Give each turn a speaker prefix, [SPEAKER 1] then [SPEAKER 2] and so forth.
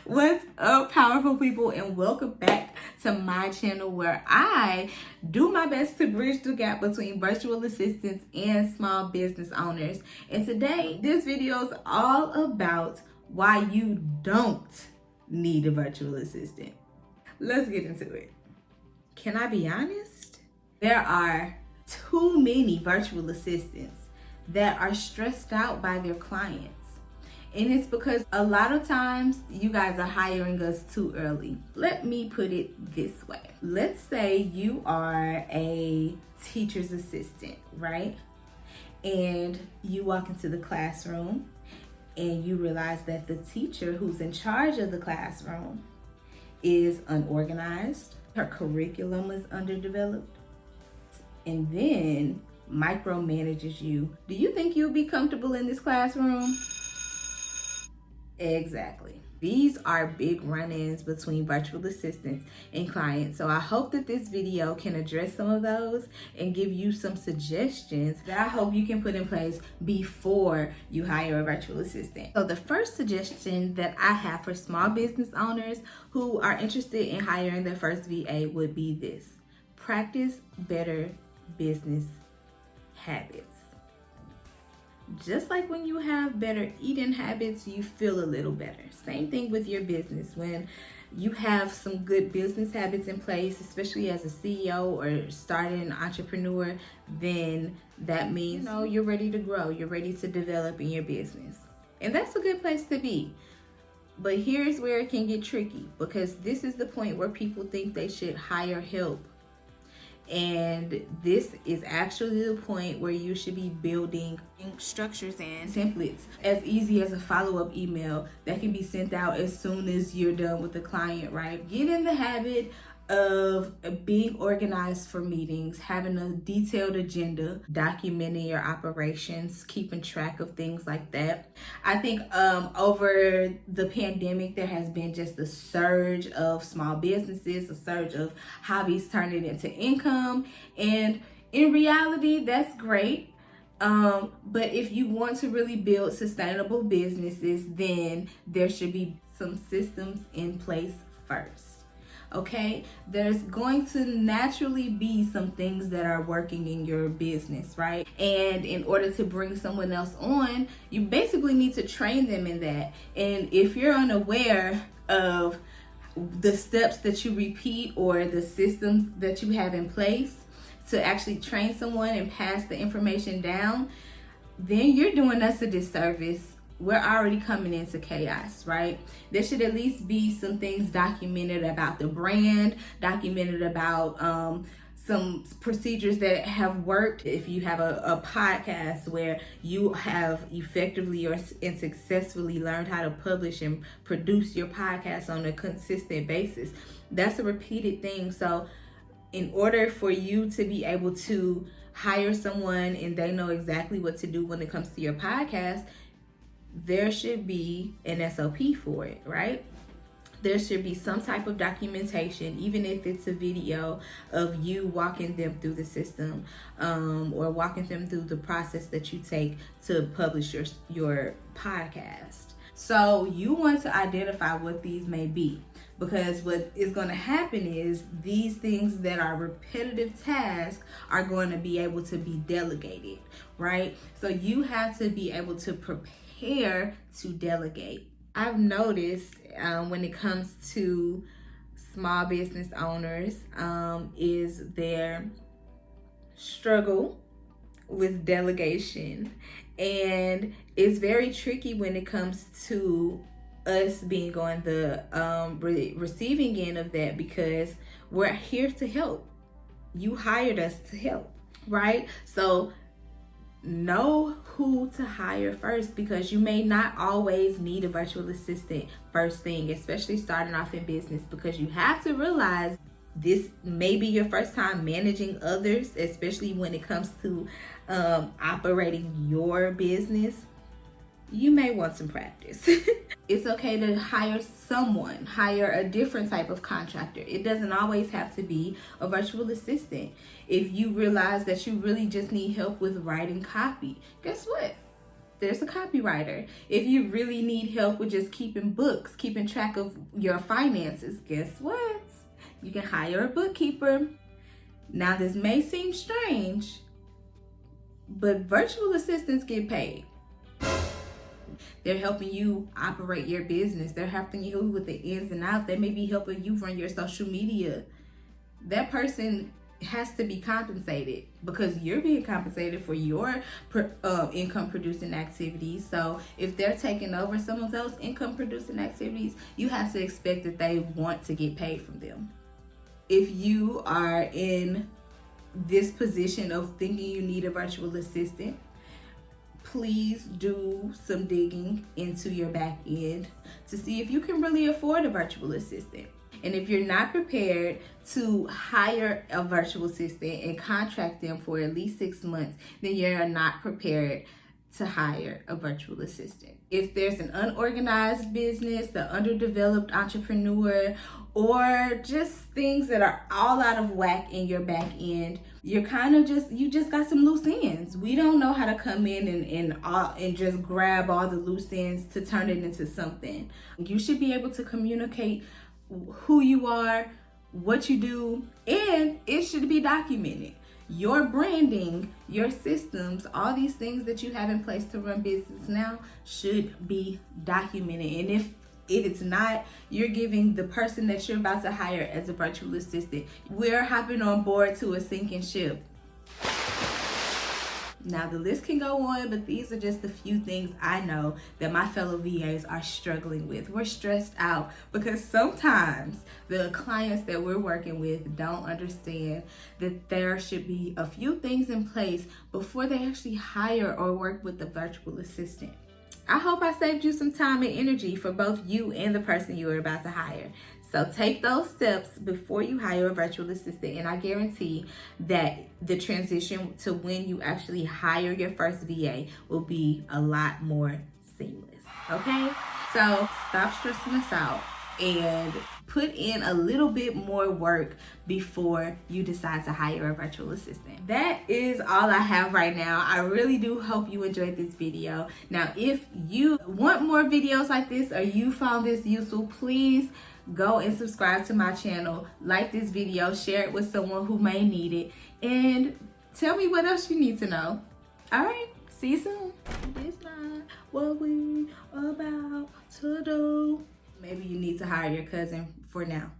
[SPEAKER 1] What's up, powerful people, and welcome back to my channel where I do my best to bridge the gap between virtual assistants and small business owners. And today, this video is all about why you don't need a virtual assistant. Let's get into it. Can I be honest? There are too many virtual assistants that are stressed out by their clients. And it's because a lot of times you guys are hiring us too early. Let me put it this way. Let's say you are a teacher's assistant, right? And you walk into the classroom and you realize that the teacher who's in charge of the classroom is unorganized. Her curriculum is underdeveloped. And then micromanages you. Do you think you'll be comfortable in this classroom? Exactly. These are big run-ins between virtual assistants and clients. So I hope that this video can address some of those and give you some suggestions that I hope you can put in place before you hire a virtual assistant. So the first suggestion that I have for small business owners who are interested in hiring their first VA would be this: practice better business habits. Just like when you have better eating habits, you feel a little better. Same thing with your business. When you have some good business habits in place, especially as a CEO or starting an entrepreneur, then that means you're ready to grow. You're ready to develop in your business. And that's a good place to be. But here's where it can get tricky, because this is the point where people think they should hire help. And this is actually the point where you should be building structures and templates as easy as a follow-up email that can be sent out as soon as you're done with the client, right? Get in the habit of being organized for meetings, having a detailed agenda, documenting your operations, keeping track of things like that. I think over the pandemic, there has been just a surge of small businesses, a surge of hobbies turning into income. And in reality, that's great. But if you want to really build sustainable businesses, then there should be some systems in place first. Okay, there's going to naturally be some things that are working in your business, right? And in order to bring someone else on, you basically need to train them in that. And if you're unaware of the steps that you repeat or the systems that you have in place to actually train someone and pass the information down, then you're doing us a disservice. We're already coming into chaos, right? There should at least be some things documented about the brand, documented about some procedures that have worked. If you have a podcast where you have effectively and successfully learned how to publish and produce your podcast on a consistent basis, that's a repeated thing. So in order for you to be able to hire someone and they know exactly what to do when it comes to your podcast, there should be an SOP for it, right? There should be some type of documentation, even if it's a video of you walking them through the system, or walking them through the process that you take to publish your podcast. So you want to identify what these may be, because what is going to happen is these things that are repetitive tasks are going to be able to be delegated, right? So you have to be able to prepare to delegate. I've noticed when it comes to small business owners is their struggle with delegation. And it's very tricky when it comes to us being on the receiving end of that, because we're here to help. You hired us to help, right? So know who to hire first, because you may not always need a virtual assistant first thing, especially starting off in business, because you have to realize this may be your first time managing others, especially when it comes to operating your business. You may want some practice. It's okay to hire a different type of contractor. It doesn't always have to be a virtual assistant. If you realize that you really just need help with writing copy, guess what? there's a copywriter. If you really need help with just keeping books, keeping track of your finances, guess what? You can hire a bookkeeper. Now, this may seem strange, but virtual assistants get paid. They're helping you operate your business. They're helping you with the ins and outs. They may be helping you run your social media. That person has to be compensated because you're being compensated for your income producing activities. So if they're taking over some of those income producing activities, you have to expect that they want to get paid from them. If you are in this position of thinking you need a virtual assistant, please do some digging into your back end to see if you can really afford a virtual assistant. And if you're not prepared to hire a virtual assistant and contract them for at least 6 months, then you're not prepared to hire a virtual assistant. If there's an unorganized business, the underdeveloped entrepreneur, or just things that are all out of whack in your back end, you're kind of you just got some loose ends. We don't know how to come in and just grab all the loose ends to turn it into something. You should be able to communicate who you are, what you do, and it should be documented. Your branding, your systems, all these things that you have in place to run business now should be documented. And if it is not, you're giving the person that you're about to hire as a virtual assistant, we're hopping on board to a sinking ship. Now, the list can go on, but these are just a few things I know that my fellow VAs are struggling with. We're stressed out because sometimes the clients that we're working with don't understand that there should be a few things in place before they actually hire or work with a virtual assistant. I hope I saved you some time and energy for both you and the person you are about to hire. So take those steps before you hire a virtual assistant, and I guarantee that the transition to when you actually hire your first VA will be a lot more seamless, okay? So stop stressing us out and put in a little bit more work before you decide to hire a virtual assistant. That is all I have right now. I really do hope you enjoyed this video. Now, if you want more videos like this or you found this useful, please go and subscribe to my channel, like this video, share it with someone who may need it, and tell me what else you need to know. All right, see you soon. This not what we about to do. Maybe you need to hire your cousin for now.